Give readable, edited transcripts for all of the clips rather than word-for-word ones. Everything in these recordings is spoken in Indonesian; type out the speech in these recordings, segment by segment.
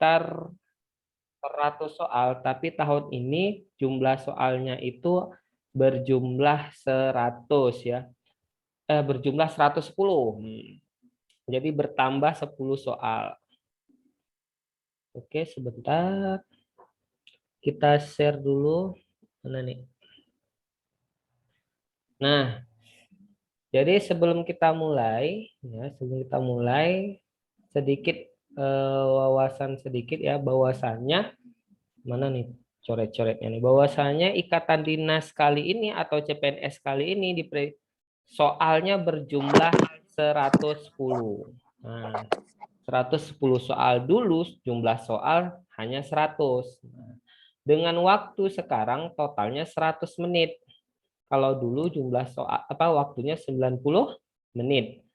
sekitar 100 soal, tapi tahun ini jumlah soalnya itu berjumlah 100 ya. Berjumlah 110. Jadi bertambah 10 soal. Oke, sebentar. Kita share dulu. Mana nih? Nah, jadi sebelum kita mulai, ya, sedikit wawasan sedikit ya, bahwasannya mana nih coret-coretnya nih, bahwasannya ikatan dinas kali ini atau CPNS kali ini soalnya berjumlah 110. Nah, 110 soal dulu jumlah soal hanya 100. Nah, dengan waktu sekarang totalnya 100 menit. Kalau dulu jumlah soal waktunya 90 menit.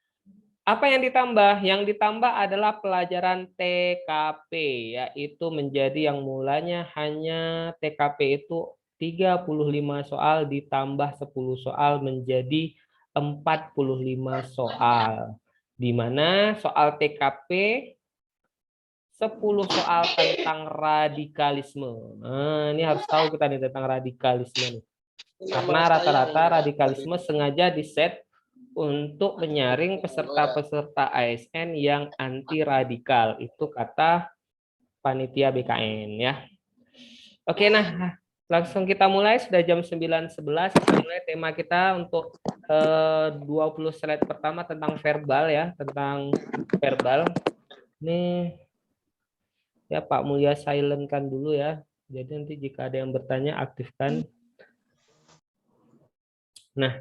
Apa yang ditambah? Yang ditambah adalah pelajaran TKP, yaitu menjadi yang mulanya hanya TKP itu 35 soal ditambah 10 soal menjadi 45 soal. Di mana soal TKP 10 soal tentang radikalisme. Nah, ini harus tahu kita nih tentang radikalisme nih. Karena rata-rata radikalisme sengaja diset untuk menyaring peserta-peserta ASN yang anti radikal. Itu kata panitia BKN ya. Oke, nah langsung kita mulai, sudah jam 9.11. Kita mulai tema kita untuk 20 slide pertama tentang verbal ya, tentang verbal. Ini ya Pak Mulya silent-kan dulu ya. Jadi nanti jika ada yang bertanya aktifkan. Nah,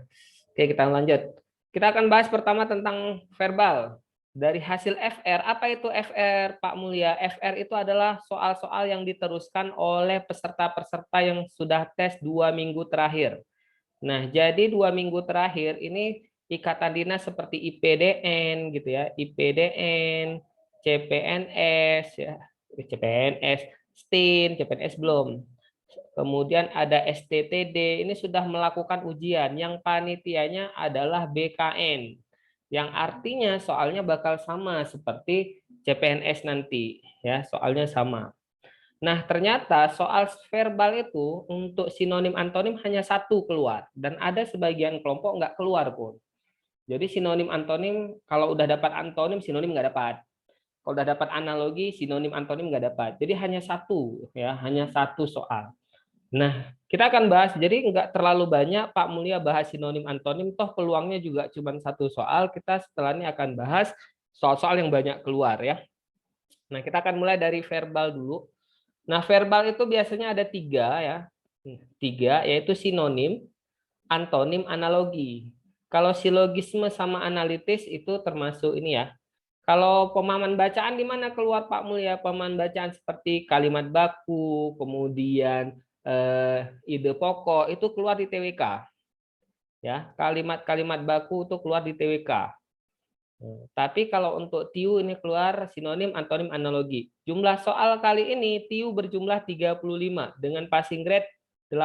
oke kita lanjut. Kita akan bahas pertama tentang verbal. Dari hasil FR, apa itu FR, Pak Mulya? FR itu adalah soal-soal yang diteruskan oleh peserta-peserta yang sudah tes 2 minggu terakhir. Nah, jadi 2 minggu terakhir ini ikatan dinas seperti IPDN gitu ya, IPDN, CPNS ya, CPNS, STIN, CPNS belum. Kemudian ada STTD, ini sudah melakukan ujian. Yang panitianya adalah BKN. Yang artinya soalnya bakal sama seperti CPNS nanti. Ya, soalnya sama. Nah, ternyata soal verbal itu untuk sinonim antonim hanya satu keluar. Dan ada sebagian kelompok nggak keluar pun. Jadi sinonim antonim, kalau udah dapat antonim, sinonim nggak dapat. Kalau udah dapat analogi, sinonim antonim nggak dapat. Jadi hanya satu, ya, hanya satu soal. Nah, kita akan bahas, jadi nggak terlalu banyak Pak Mulya bahas sinonim antonim, toh peluangnya juga cuma satu soal, kita setelah ini akan bahas soal-soal yang banyak keluar ya. Nah, kita akan mulai dari verbal dulu. Nah, verbal itu biasanya ada 3 ya, 3 yaitu sinonim, antonim, analogi. Kalau silogisme sama analitis itu termasuk ini ya. Kalau pemahaman bacaan di mana keluar Pak Mulya? Pemahaman bacaan seperti kalimat baku, kemudian ide pokok itu keluar di TWK. Ya, kalimat-kalimat baku itu keluar di TWK. Tapi kalau untuk TIU ini keluar sinonim, antonim, analogi. Jumlah soal kali ini TIU berjumlah 35 dengan passing grade 80.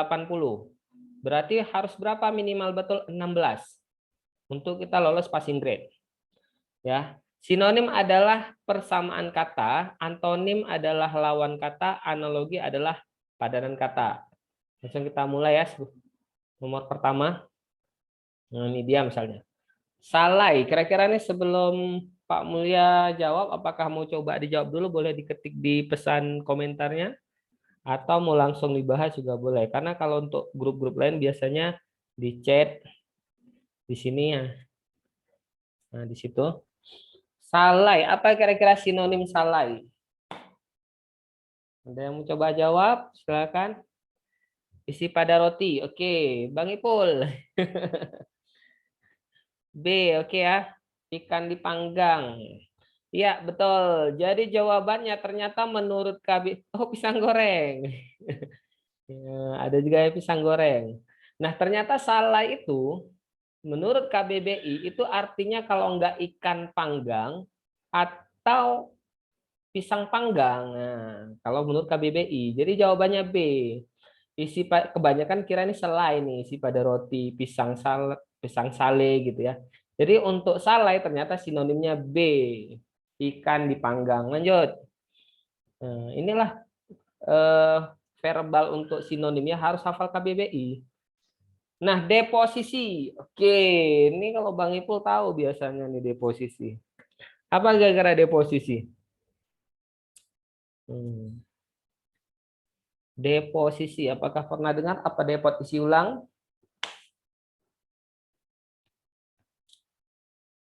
Berarti harus berapa minimal betul? 16 untuk kita lolos passing grade. Ya. Sinonim adalah persamaan kata, antonim adalah lawan kata, analogi adalah padanan kata. Langsung kita mulai ya. Nomor pertama. Nah, ini dia misalnya. Salai. Kira-kira nih sebelum Pak Mulya jawab, apakah mau coba dijawab dulu? Boleh diketik di pesan komentarnya. Atau mau langsung dibahas juga boleh. Karena kalau untuk grup-grup lain biasanya di chat di sini ya. Nah, di situ. Salai. Apa kira-kira sinonim salai? Ada yang mau coba jawab? Silakan. Isi pada roti. Oke, Bang Ipul. B, oke ya. Ikan dipanggang. Iya, betul. Jadi jawabannya ternyata menurut KB, oh pisang goreng. Ya, ada juga ya pisang goreng. Nah, ternyata salah itu menurut KBBI itu artinya kalau enggak ikan panggang atau pisang panggang. Nah, kalau menurut KBBI. Jadi jawabannya B. Kebanyakan kira ini selai nih, isi pada roti, pisang sale gitu ya. Jadi untuk salai ternyata sinonimnya B, ikan dipanggang. Lanjut. Nah, inilah verbal untuk sinonimnya, harus hafal KBBI. Nah, deposisi. Oke, ini kalau Bang Ipul tahu biasanya nih deposisi. Apa gara-gara deposisi? Hmm. Deposisi, apakah pernah dengar apa depot isi ulang?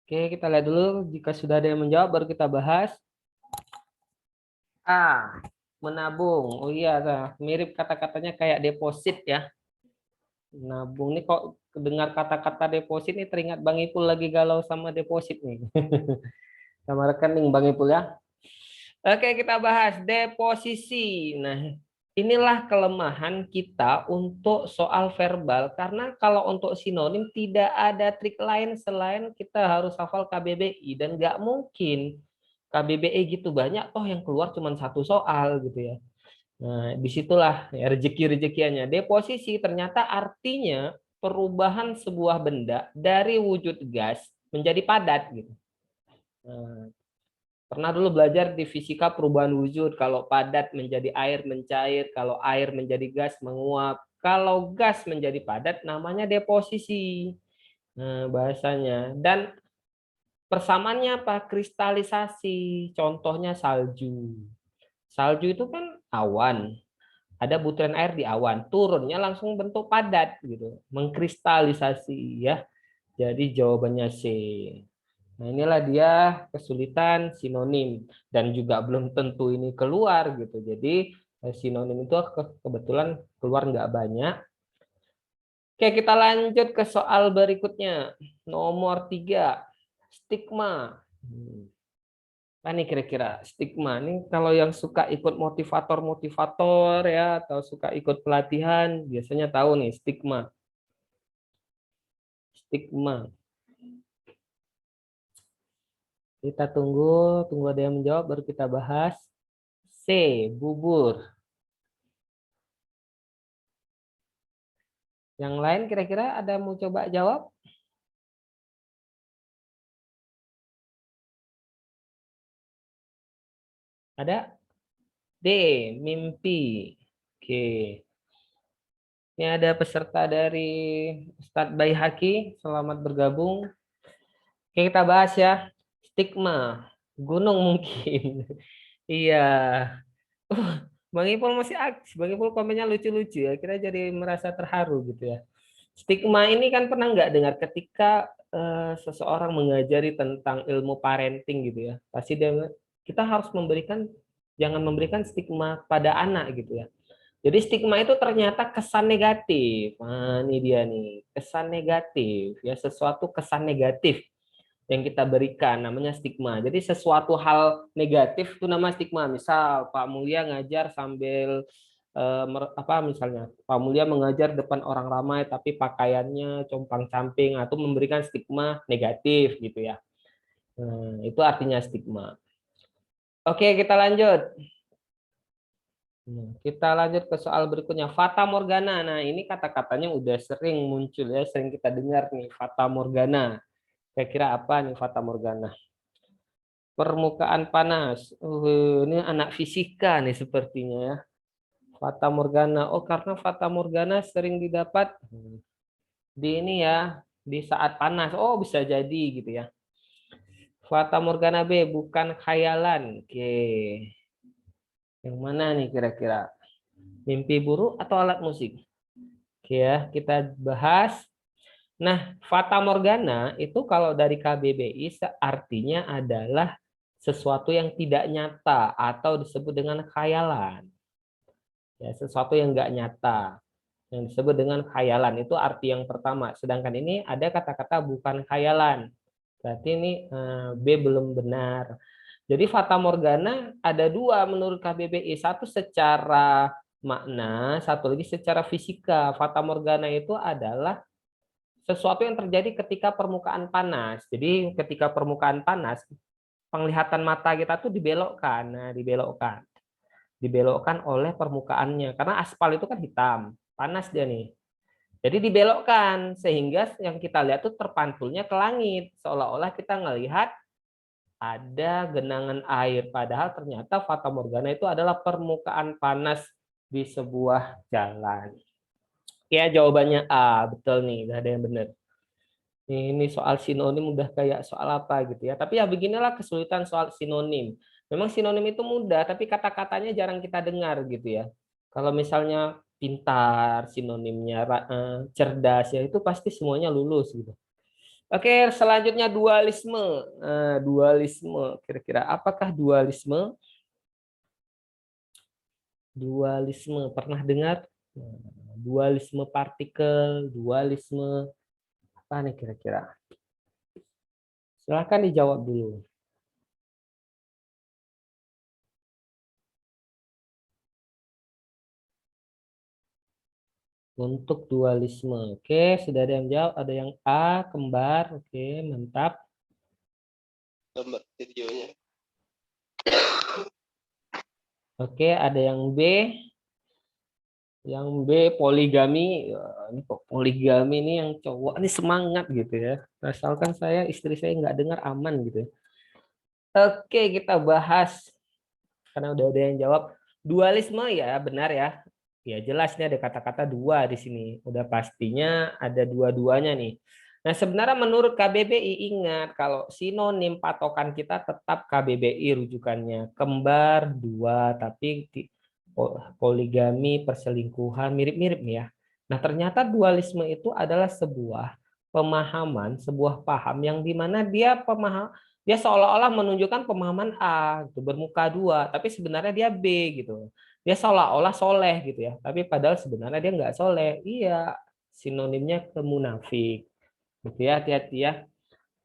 Oke, kita lihat dulu. Jika sudah ada yang menjawab, baru kita bahas. A. Menabung. Oh iya, nah, mirip kata-katanya kayak deposit ya. Nabung nih kok dengar kata-kata deposit nih teringat Bang Ipul lagi galau sama deposit nih. Sama rekening Bang Ipul ya. Oke, kita bahas deposisi. Nah, inilah kelemahan kita untuk soal verbal, karena kalau untuk sinonim tidak ada trik lain selain kita harus hafal KBBI, dan nggak mungkin KBBI gitu banyak toh yang keluar cuma satu soal gitu ya. Nah, disitulah ya rezeki-rezekiannya. Deposisi ternyata artinya perubahan sebuah benda dari wujud gas menjadi padat gitu. Nah, pernah dulu belajar di fisika perubahan wujud, kalau padat menjadi air mencair, kalau air menjadi gas menguap, kalau gas menjadi padat namanya deposisi. Nah, bahasanya. Dan persamaannya apa? Kristalisasi. Contohnya salju. Salju itu kan awan. Ada butiran air di awan, turunnya langsung bentuk padat gitu, mengkristalisasi ya. Jadi jawabannya C. Nah, inilah dia kesulitan sinonim, dan juga belum tentu ini keluar gitu. Jadi sinonim itu kebetulan keluar nggak banyak. Oke, kita lanjut ke soal berikutnya. Nomor 3, stigma. Apa nih kira-kira stigma? Ini kalau yang suka ikut motivator-motivator ya, atau suka ikut pelatihan, biasanya tahu nih stigma. Stigma. Kita tunggu ada yang menjawab baru kita bahas. C, bubur. Yang lain kira-kira ada mau coba jawab? Ada? D, mimpi. Oke. Ini ada peserta dari Ustadz Baihaqi. Selamat bergabung. Oke, kita bahas ya. Stigma. Gunung mungkin. Iya. Bang Ipul masih aktif. Bang Ipul komennya lucu-lucu ya. Kita jadi merasa terharu gitu ya. Stigma ini kan pernah nggak dengar ketika seseorang mengajari tentang ilmu parenting gitu ya. Pasti dia, kita harus memberikan, jangan memberikan stigma pada anak gitu ya. Jadi stigma itu ternyata kesan negatif. Nah, ini dia nih, kesan negatif ya, sesuatu kesan negatif yang kita berikan namanya stigma. Jadi sesuatu hal negatif itu nama stigma. Misal Pak Mulia ngajar sambil apa misalnya Pak Mulia mengajar depan orang ramai tapi pakaiannya compang-camping atau memberikan stigma negatif gitu ya. Itu artinya stigma. Oke, kita lanjut. Kita lanjut ke soal berikutnya. Fata Morgana. Nah, ini kata-katanya udah sering muncul ya, sering kita dengar nih, Fata Morgana. Kira-kira apa nih Fata Morgana? Permukaan panas. Ini anak fisika nih sepertinya ya. Fata Morgana. Oh, karena Fata Morgana sering didapat di ini ya, di saat panas. Oh, bisa jadi gitu ya. Fata Morgana B, bukan khayalan. Oke. Yang mana nih kira-kira? Mimpi buruk atau alat musik? Oke ya, kita bahas. Nah, Fata Morgana itu kalau dari KBBI artinya adalah sesuatu yang tidak nyata atau disebut dengan khayalan. Ya, sesuatu yang nggak nyata. Yang disebut dengan khayalan itu arti yang pertama. Sedangkan ini ada kata-kata bukan khayalan. Berarti ini B belum benar. Jadi Fata Morgana ada dua menurut KBBI. Satu secara makna, satu lagi secara fisika. Fata Morgana itu adalah sesuatu yang terjadi ketika permukaan panas. Jadi ketika permukaan panas, penglihatan mata kita tuh dibelokkan. Nah, dibelokkan. Dibelokkan oleh permukaannya. Karena aspal itu kan hitam. Panas dia nih. Jadi dibelokkan sehingga yang kita lihat tuh terpantulnya ke langit, seolah-olah kita ngelihat ada genangan air. Padahal ternyata fata morgana itu adalah permukaan panas di sebuah jalan. Ya, jawabannya A. Betul nih, udah ada yang benar. Ini soal sinonim udah kayak soal apa gitu ya. Tapi ya beginilah kesulitan soal sinonim. Memang sinonim itu mudah, tapi kata-katanya jarang kita dengar gitu ya. Kalau misalnya pintar, sinonimnya cerdas ya itu pasti semuanya lulus gitu. Oke, selanjutnya dualisme. Dualisme, kira-kira apakah dualisme? Dualisme pernah dengar? Dualisme partikel, dualisme apa nih kira-kira? Silahkan dijawab dulu. Untuk dualisme. Oke, sudah ada yang jawab. Ada yang A, kembar. Oke, mantap. Gambar videonya. Oke, ada yang B. Yang B, poligami. Ya, ini kok poligami ini yang cowok ini semangat gitu ya. Asalkan saya, istri saya nggak dengar aman gitu ya. Oke, kita bahas. Karena udah ada yang jawab. Dualisme ya, benar ya. Ya jelas nih ada kata-kata dua di sini. Udah pastinya ada dua-duanya nih. Nah sebenarnya menurut KBBI ingat kalau sinonim patokan kita tetap KBBI rujukannya kembar dua tapi poligami perselingkuhan mirip-mirip nih ya. Nah ternyata dualisme itu adalah sebuah pemahaman, sebuah paham yang dimana dia seolah-olah menunjukkan pemahaman A gitu, bermuka dua, tapi sebenarnya dia B gitu. Dia seolah-olah soleh gitu ya, tapi padahal sebenarnya dia nggak soleh. Iya, sinonimnya ke munafik. Gitu ya, hati-hati ya.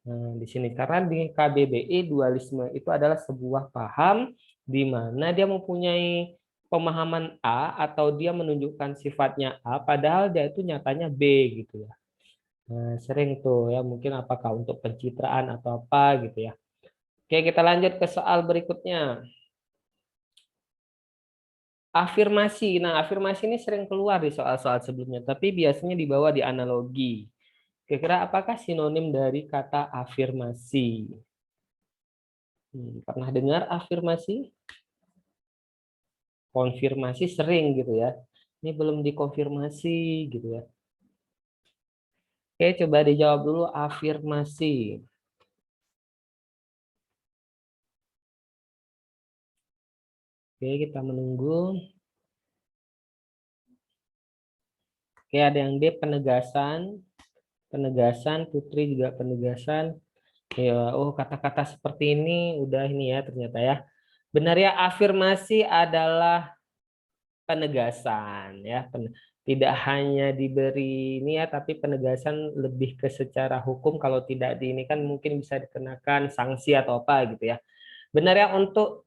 Nah, di sini karena di KBBI dualisme itu adalah sebuah paham di mana dia mempunyai pemahaman A atau dia menunjukkan sifatnya A, padahal dia itu nyatanya B gitu ya. Nah, sering tuh ya mungkin apakah untuk pencitraan atau apa gitu ya. Oke, kita lanjut ke soal berikutnya. Afirmasi. Nah, afirmasi ini sering keluar di soal-soal sebelumnya, tapi biasanya dibawa di analogi. Kira-kira apakah sinonim dari kata afirmasi? Pernah dengar afirmasi? Konfirmasi sering gitu ya. Ini belum dikonfirmasi gitu ya. Oke, coba dijawab dulu afirmasi. Oke, kita menunggu. Oke, ada yang D, penegasan. Penegasan, Putri juga penegasan. Ya, oh kata-kata seperti ini udah ini ya ternyata ya. Benar ya, afirmasi adalah penegasan ya. Tidak hanya diberi ini ya, tapi penegasan lebih ke secara hukum. Kalau tidak di ini kan mungkin bisa dikenakan sanksi atau apa gitu ya. Benar ya untuk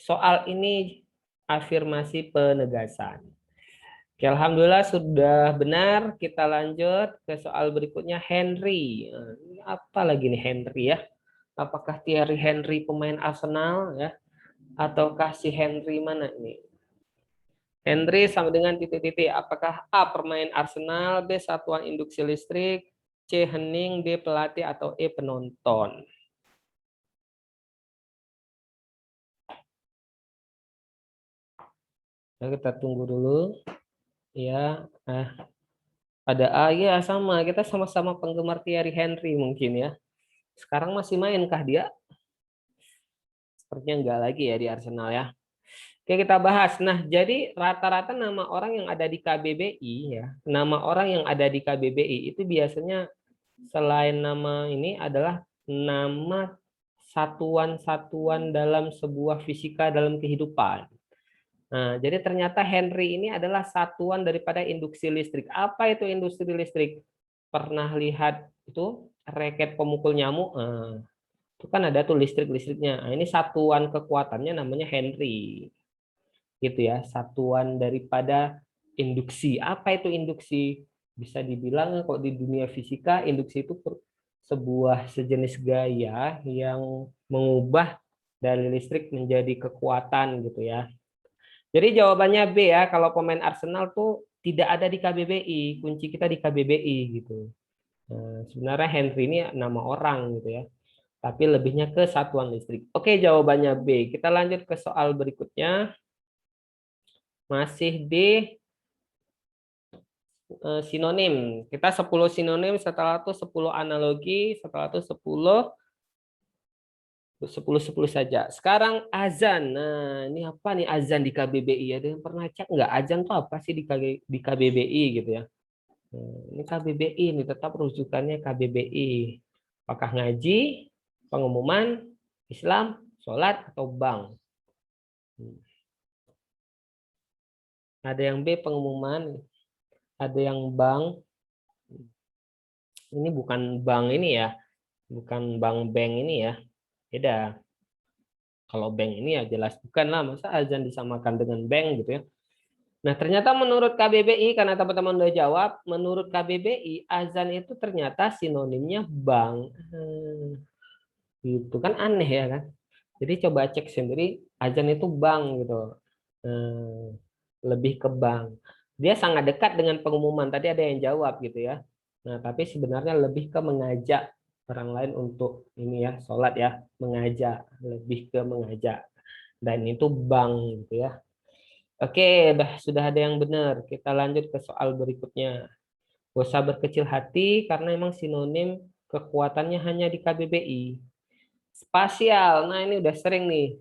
soal ini afirmasi penegasan. Oke, alhamdulillah sudah benar. Kita lanjut ke soal berikutnya Henry. Apa lagi nih Henry ya? Apakah Thierry Henry pemain Arsenal ya? Ataukah si Henry mana ini? Henry sama dengan titik-titik. Apakah A pemain Arsenal, B satuan induksi listrik, C hening, D pelatih atau E penonton? Nah, kita tunggu dulu. Ya, ada A ya sama. Kita sama-sama penggemar Thierry Henry mungkin ya. Sekarang masih mainkah dia? Sepertinya enggak lagi ya di Arsenal ya. Oke, kita bahas. Nah, jadi rata-rata nama orang yang ada di KBBI ya, nama orang yang ada di KBBI itu biasanya selain nama ini adalah nama satuan-satuan dalam sebuah fisika dalam kehidupan. Nah, jadi ternyata Henry ini adalah satuan daripada induksi listrik. Apa itu industri listrik? Pernah lihat itu raket pemukul nyamuk? Itu kan ada tuh listrik-listriknya. Nah, ini satuan kekuatannya namanya Henry. Gitu ya, satuan daripada induksi. Apa itu induksi? Bisa dibilang kok di dunia fisika induksi itu sebuah sejenis gaya yang mengubah dari listrik menjadi kekuatan gitu ya. Jadi jawabannya B ya, kalau pemain Arsenal tuh tidak ada di KBBI, kunci kita di KBBI gitu. Nah, sebenarnya Henry ini nama orang gitu ya. tapi lebihnya ke satuan listrik. Oke, jawabannya B. Kita lanjut ke soal berikutnya. Masih di sinonim. Kita 10 sinonim, setelah itu 10 analogi, setelah itu 10 saja. Sekarang azan. Nah, ini apa nih azan di KBBI? Ada yang pernah cek nggak? Azan tuh apa sih di KBBI gitu ya? Ini KBBI, ini tetap rujukannya KBBI. Apakah ngaji, pengumuman, Islam, sholat, atau bank? Ada yang B pengumuman, ada yang bank. Ini bukan bank ini ya, bukan bank ini ya. Beda. Kalau bank ini ya jelas bukan lah, masa azan disamakan dengan bank gitu ya. Nah, ternyata menurut KBBI, karena teman-teman udah jawab, menurut KBBI, azan itu ternyata sinonimnya bank. Gitu kan aneh ya kan. Jadi coba cek sendiri, azan itu bank gitu. Lebih ke bank. Dia sangat dekat dengan pengumuman. Tadi ada yang jawab gitu ya. Nah, tapi sebenarnya lebih ke mengajak orang lain untuk ini ya, sholat ya, mengajak, lebih ke mengajak. Dan itu bank gitu ya. Oke, sudah ada yang benar. Kita lanjut ke soal berikutnya. Gak usah berkecil hati karena emang sinonim kekuatannya hanya di KBBI. Spasial. Nah, ini udah sering nih.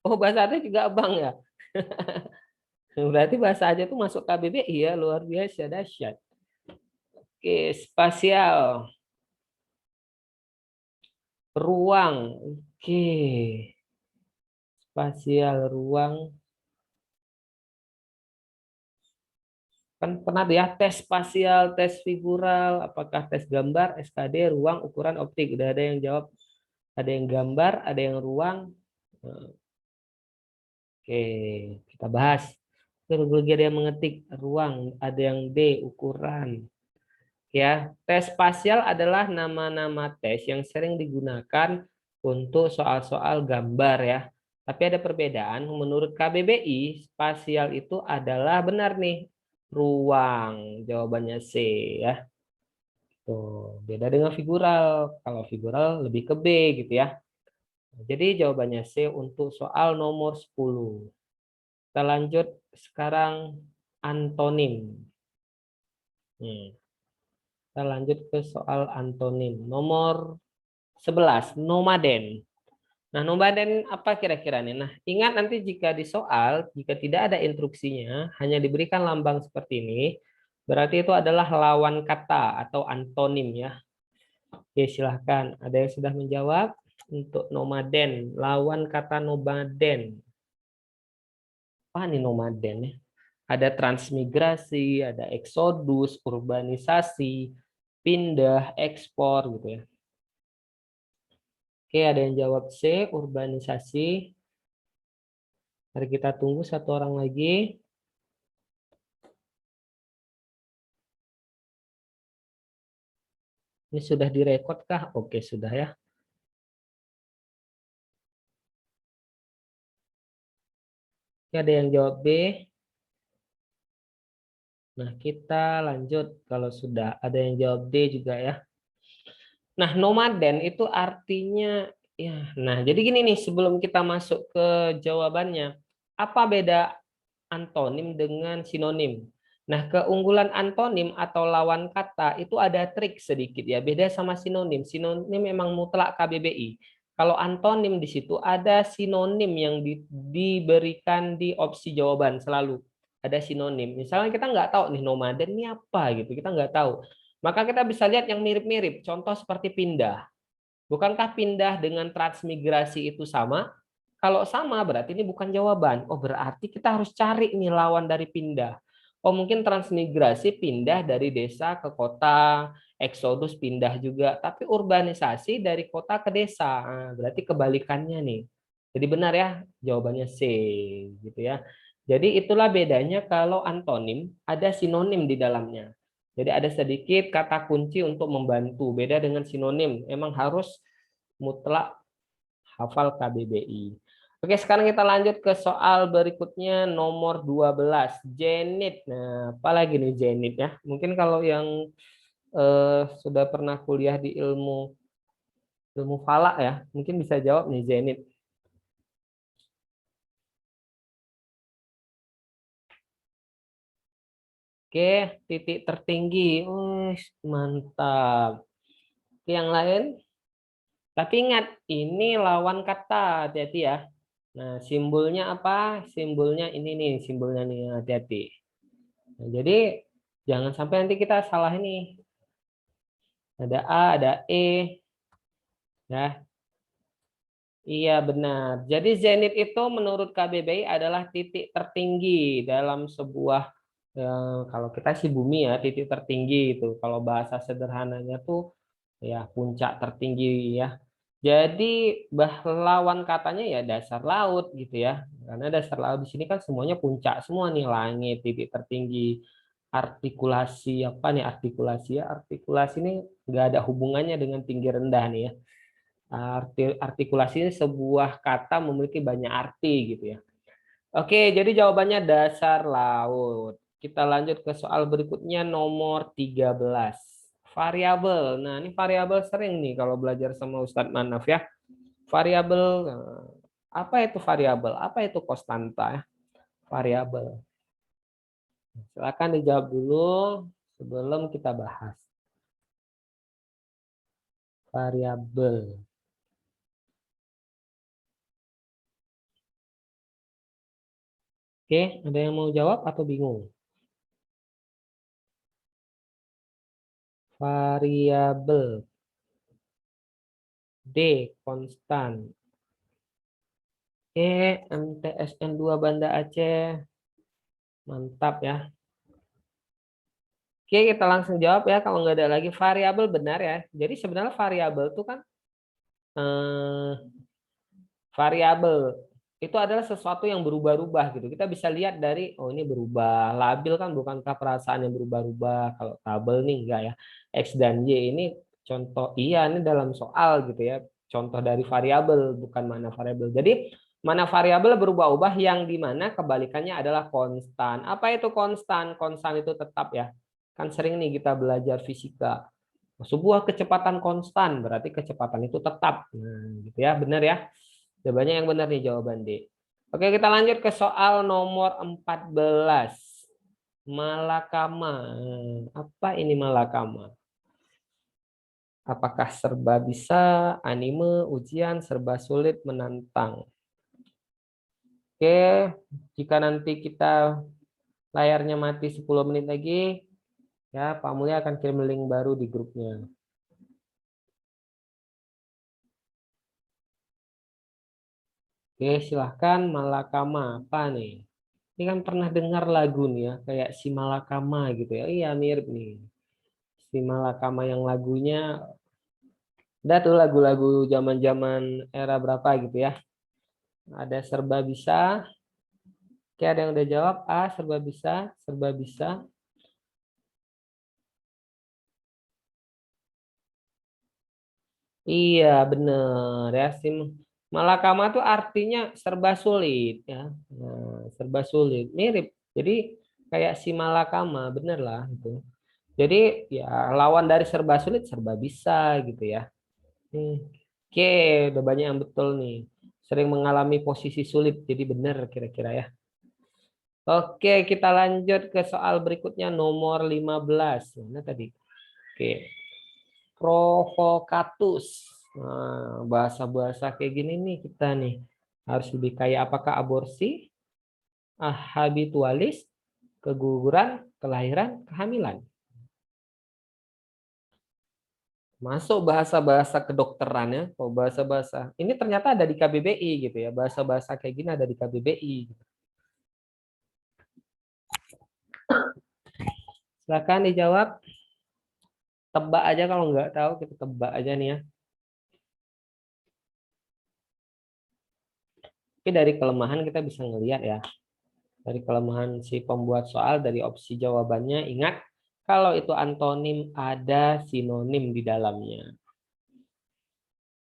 Oh, bahasa Aceh juga abang ya. Berarti bahasa Aceh itu masuk KBBI ya, luar biasa dahsyat. Oke, spasial. Ruang. Oke. Spasial ruang. Kan pernah ya tes spasial, tes figural, apakah tes gambar, SKD, ruang, ukuran, optik. Udah ada yang jawab. Ada yang gambar, ada yang ruang. Oke, kita bahas. Terus ada yang mengetik ruang, ada yang D, ukuran. Ya, tes spasial adalah nama-nama tes yang sering digunakan untuk soal-soal gambar ya. Tapi ada perbedaan. Menurut KBBI, spasial itu adalah benar nih, ruang. Jawabannya C ya. Tuh, beda dengan figural. Kalau figural lebih ke B gitu ya. Jadi jawabannya C untuk soal nomor 10. Kita lanjut sekarang antonim. Kita lanjut ke soal antonim. Nomor 11, nomaden. Nah, nomaden apa kira-kira nih? Nah, ingat nanti jika di soal, jika tidak ada instruksinya, hanya diberikan lambang seperti ini, berarti itu adalah lawan kata atau antonim ya. Oke, silahkan. Ada yang sudah menjawab? Untuk nomaden, lawan kata nomaden. Apa nih nomaden ya? Ada transmigrasi, ada eksodus, urbanisasi, pindah, ekspor gitu ya. Oke, ada yang jawab C, urbanisasi. Mari kita tunggu satu orang lagi. Ini sudah direkod kah? Oke, sudah ya. Oke, ada yang jawab B. Nah, kita lanjut kalau sudah ada yang jawab D juga ya. Nah, nomaden itu artinya ya. Nah, jadi gini nih sebelum kita masuk ke jawabannya, apa beda antonim dengan sinonim? Nah, keunggulan antonim atau lawan kata itu ada trik sedikit ya, beda sama sinonim. Sinonim memang mutlak KBBI. Kalau antonim di situ ada sinonim yang diberikan di opsi jawaban selalu. Ada sinonim. Misalnya kita nggak tahu nih nomaden ini apa gitu, kita nggak tahu. Maka kita bisa lihat yang mirip-mirip. Contoh seperti pindah. Bukankah pindah dengan transmigrasi itu sama? Kalau sama berarti ini bukan jawaban. Oh, berarti kita harus cari nih lawan dari pindah. Oh, mungkin transmigrasi pindah dari desa ke kota, eksodus pindah juga, tapi urbanisasi dari kota ke desa. Nah, berarti kebalikannya nih. Jadi benar ya, jawabannya C gitu ya. Jadi itulah bedanya kalau antonim ada sinonim di dalamnya. Jadi ada sedikit kata kunci untuk membantu. Beda dengan sinonim, emang harus mutlak hafal KBBI. Oke, sekarang kita lanjut ke soal berikutnya nomor 12, Jenit. Nah, apalagi nih Jenit ya? Mungkin kalau yang sudah pernah kuliah di ilmu ilmu falak ya. Mungkin bisa jawab nih Zenit. Oke, titik tertinggi. Mantap. Oke, yang lain? Tapi ingat, ini lawan kata, hati-hati ya. Nah, simbolnya apa? Simbolnya ini nih, simbolnya nih, hati-hati. Nah, jadi jangan sampai nanti kita salah ini. Ada A, ada E, ya. Iya benar. Jadi zenit itu menurut KBBI adalah titik tertinggi dalam sebuah kalau kita sih bumi ya, titik tertinggi itu. Kalau bahasa sederhananya tuh ya puncak tertinggi ya. Jadi lawan katanya ya dasar laut gitu ya. Karena dasar laut di sini kan semuanya puncak semua nih, langit, titik tertinggi. Artikulasi apa nih, artikulasi ya? Artikulasi ini nggak ada hubungannya dengan tinggi rendah nih ya. Artikulasi ini sebuah kata memiliki banyak arti gitu ya. Oke, jadi jawabannya dasar laut. Kita lanjut ke soal berikutnya nomor 13. Variabel. Nah, ini variabel sering nih kalau belajar sama Ustadz Manaf ya. Variabel, apa itu variabel? Apa itu konstanta ya? Variabel. Silakan dijawab dulu sebelum kita bahas. Variabel. Oke, ada yang mau jawab atau bingung? Variabel. D, konstan. Oke, MTSN 2 Banda Aceh. Mantap ya. Oke, kita langsung jawab ya. Kalau nggak ada lagi variabel benar ya. Jadi sebenarnya variabel itu kan eh, variabel itu adalah sesuatu yang berubah-ubah gitu. Kita bisa lihat dari oh ini berubah. Labil kan bukankah perasaan yang berubah-ubah. Kalau tabel nih enggak ya. X dan Y ini contoh iya ini dalam soal gitu ya. Contoh dari variabel bukan mana variabel. Jadi mana variabel berubah-ubah yang dimana kebalikannya adalah konstan. Apa itu konstan? Konstan itu tetap ya. Kan sering nih kita belajar fisika. Sebuah kecepatan konstan berarti kecepatan itu tetap. Nah, gitu ya, benar ya. Jawabannya yang benar nih jawaban D. Oke, kita lanjut ke soal nomor 14. Malakama. Apa ini malakama? Apakah serba bisa, anime, ujian, serba sulit, menantang? Oke, jika nanti kita layarnya mati 10 menit lagi, ya Pak Mulya akan kirim link baru di grupnya. Oke, silahkan Malakama. Apa nih? Ini kan pernah dengar lagu nih ya, kayak si Malakama gitu ya. Iya, mirip nih. Si Malakama yang lagunya, ada tuh lagu-lagu zaman-zaman era berapa gitu ya. Ada serba bisa. Oke, ada yang udah jawab. A, serba bisa, serba bisa. Iya, bener ya. Si Malakama tuh artinya serba sulit ya. Nah, serba sulit. Mirip. Jadi kayak si Malakama, bener lah itu. Jadi ya lawan dari serba sulit serba bisa gitu ya. Hmm. Oke, udah banyak yang betul nih. Sering mengalami posisi sulit, jadi benar kira-kira ya. Oke, kita lanjut ke soal berikutnya nomor 15. Mana tadi? Oke, provokatus. Nah, bahasa-bahasa kayak gini nih kita nih harus lebih kayak apakah aborsi, habitualis, keguguran, kelahiran, kehamilan. Masuk bahasa-bahasa kedokteran ya, oh bahasa-bahasa. Ini ternyata ada di KBBI gitu ya, bahasa-bahasa kayak gini ada di KBBI. Silakan dijawab. Tebak aja kalau nggak tahu kita tebak aja nih ya. Tapi dari kelemahan kita bisa ngelihat ya. Dari kelemahan si pembuat soal dari opsi jawabannya ingat kalau itu antonim ada sinonim di dalamnya.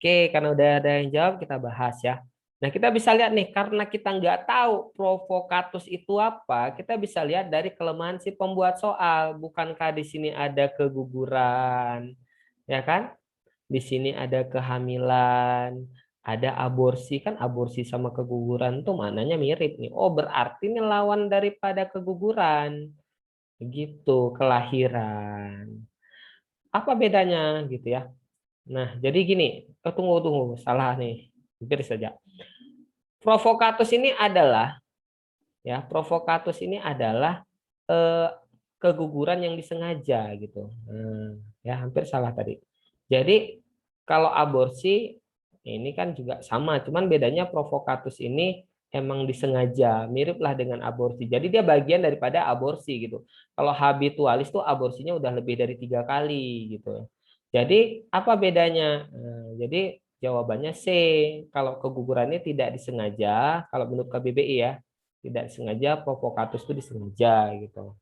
Oke, karena udah ada yang jawab kita bahas ya. Nah, kita bisa lihat nih, karena kita nggak tahu provokatus itu apa, kita bisa lihat dari kelemahan si pembuat soal. Bukankah di sini ada keguguran, ya kan? Di sini ada kehamilan, ada aborsi. Kan aborsi sama keguguran tuh mananya mirip nih. Oh, berarti ini lawan daripada keguguran. Begitu, kelahiran. Apa bedanya gitu ya? Nah, jadi gini, tunggu, salah nih. Hampir saja. Provokatus ini adalah provokatus ini adalah eh, keguguran yang disengaja gitu. Ya hampir salah tadi. Jadi kalau aborsi ini kan juga sama, cuman bedanya provokatus ini emang disengaja, miriplah dengan aborsi. Jadi dia bagian daripada aborsi gitu. Kalau habitualis tuh aborsinya udah lebih dari 3 kali gitu. Jadi apa bedanya? Jadi jawabannya C. Kalau kegugurannya tidak disengaja, kalau menurut KBBI ya, tidak sengaja, provokatus itu disengaja gitu.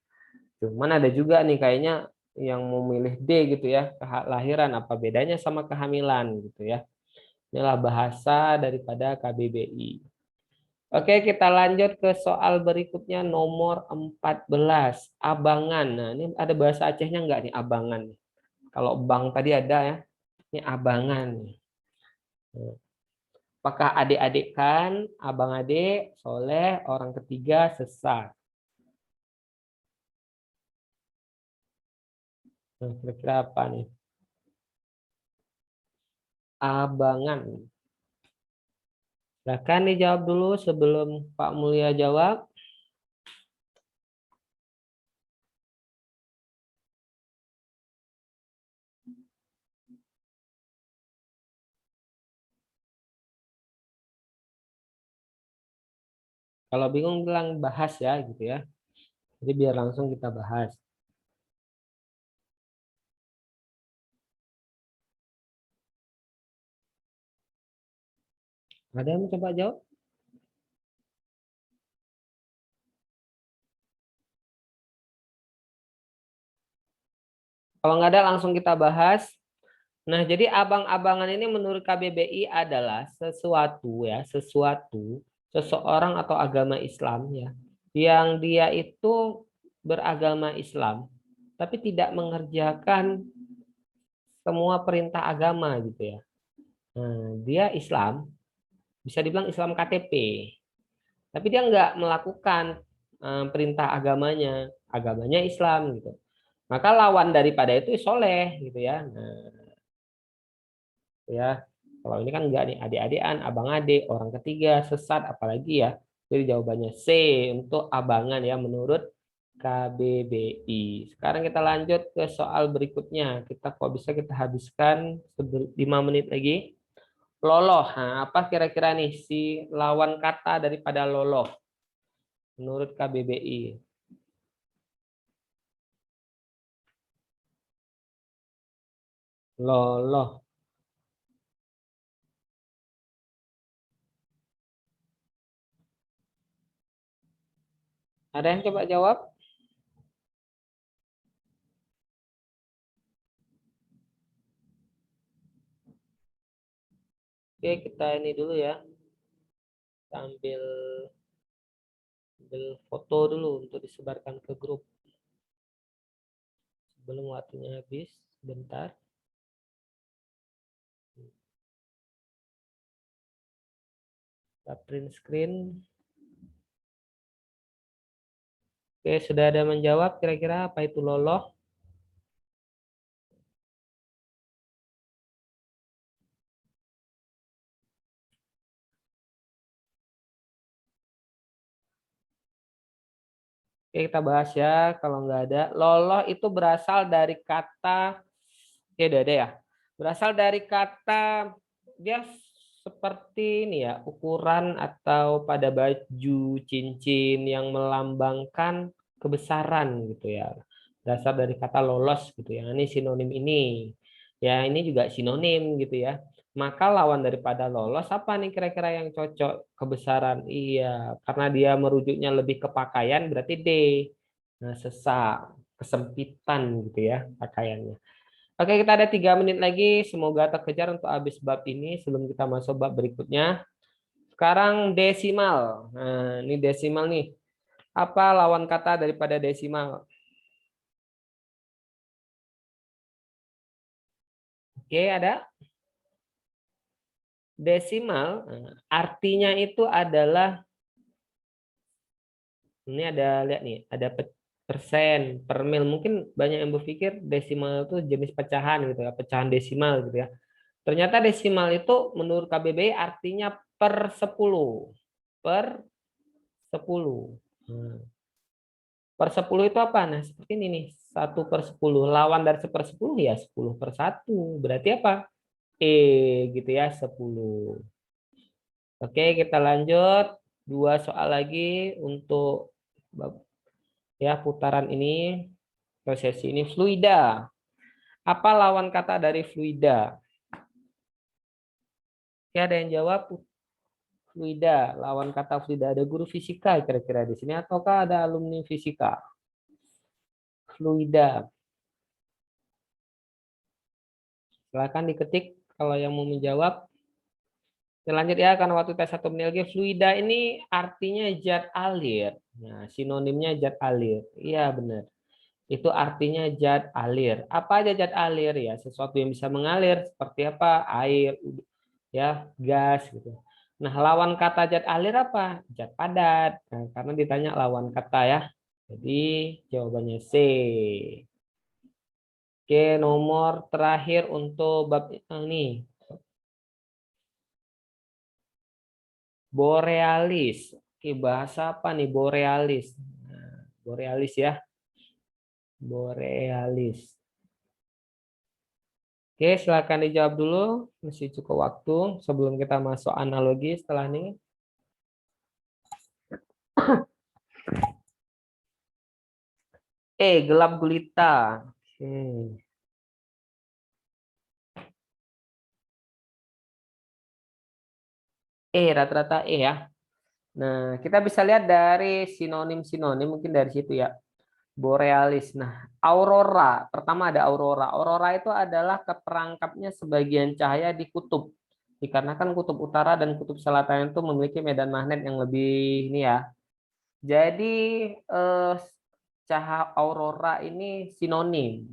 Cuman ada juga nih kayaknya yang mau milih D gitu ya, kelahiran apa bedanya sama kehamilan gitu ya. Inilah bahasa daripada KBBI. Oke, kita lanjut ke soal berikutnya nomor 14, abangan. Nah, ini ada bahasa Acehnya enggak nih abangan? Kalau bang tadi ada ya. Ini abangan. Apakah adik-adik kan, abang adik, soleh, orang ketiga, sesat. Nah, kira-kira apa nih? Abangan. Silakan dijawab dulu sebelum Pak Mulia jawab. Kalau bingung bilang bahas ya gitu ya. Jadi biar langsung kita bahas. Ada yang coba jawab? Kalau nggak ada langsung kita bahas. Nah, jadi abang-abangan ini menurut KBBI adalah sesuatu seseorang atau agama Islam ya, yang dia itu beragama Islam tapi tidak mengerjakan semua perintah agama gitu ya. Nah, dia Islam, bisa dibilang Islam KTP, tapi dia nggak melakukan perintah agamanya Islam gitu. Maka lawan daripada itu soleh gitu ya. Nah, ya kalau ini kan enggak nih, adik-adikan, abang adik, orang ketiga, sesat, apalagi ya. Jadi jawabannya C untuk abangan ya menurut KBBI. Sekarang kita lanjut ke soal berikutnya. Kita kok bisa kita habiskan 5 menit lagi. Loloh. Nah, apa kira-kira nih si lawan kata daripada loloh menurut KBBI? Loloh. Ada yang coba jawab? Oke, kita ini dulu ya. Kita ambil foto dulu untuk disebarkan ke grup. Sebelum waktunya habis, sebentar. Kita print screen. Oke, sudah ada menjawab kira-kira apa itu loloh? Oke, kita bahas ya. Kalau nggak ada, loloh itu berasal dari kata, oke, udah ada ya. Berasal dari kata, dia seperti ini ya, ukuran atau pada baju, cincin yang melambangkan kebesaran gitu ya. Berasal dari kata lolos gitu ya. Ini sinonim ini. Ya, ini juga sinonim gitu ya. Maka lawan daripada lolos apa nih kira-kira yang cocok? Kebesaran. Iya, karena dia merujuknya lebih ke pakaian berarti D. Nah, sesak, kesempitan gitu ya pakaiannya. Oke, kita ada 3 menit lagi. Semoga terkejar untuk habis bab ini sebelum kita masuk bab berikutnya. Sekarang desimal. Nah, ini desimal nih. Apa lawan kata daripada desimal? Oke, ada desimal. Artinya itu adalah, ini ada, lihat nih, ada persen per mil. Mungkin banyak yang berpikir desimal itu jenis pecahan gitu ya, pecahan desimal gitu ya. Ternyata desimal itu menurut KBBI artinya per 10. Per 10. Per 10 itu apa? Nah, seperti ini nih. 1/10. Lawan dari 1/10 ya 10/1. Berarti apa? Gitu ya, 10. Oke, kita lanjut. 2 soal lagi untuk ya putaran ini, sesi ini. Fluida. Apa lawan kata dari fluida? Oke, ada yang jawab fluida. Lawan kata fluida, ada guru fisika kira-kira di sini ataukah ada alumni fisika? Fluida. Silakan diketik kalau yang mau menjawab. Kita lanjut ya, karena waktu tes 1 menit lagi. Fluida ini artinya zat alir. Nah, sinonimnya zat alir. Iya, benar. Itu artinya zat alir. Apa aja zat alir ya? Sesuatu yang bisa mengalir seperti apa? Air, ya, gas gitu. Nah, lawan kata zat alir apa? Zat padat. Nah, karena ditanya lawan kata ya. Jadi jawabannya C. Oke, nomor terakhir untuk bab ini. Borealis. Oke, bahasa apa nih borealis? Nah, borealis ya. Borealis. Oke, silakan dijawab dulu. Masih cukup waktu sebelum kita masuk analogi setelah ini. Gelap gulita. Oke. Rata-rata ya. Nah, kita bisa lihat dari sinonim-sinonim mungkin dari situ ya. Borealis. Nah, aurora. Pertama ada aurora. Aurora itu adalah keterangkapnya sebagian cahaya di kutub. Dikarenakan kutub utara dan kutub selatan itu memiliki medan magnet yang lebih ini ya. Jadi cahaya aurora ini sinonim.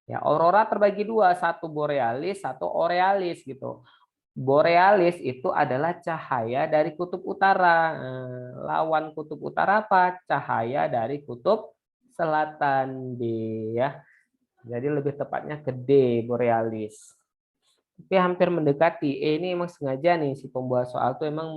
Ya, aurora terbagi dua, satu borealis, satu aurealis gitu. Borealis itu adalah cahaya dari kutub utara. Lawan kutub utara apa? Cahaya dari kutub selatan D ya. Jadi lebih tepatnya ke D, borealis. Tapi hampir mendekati. Ini emang sengaja nih si pembuat soal itu emang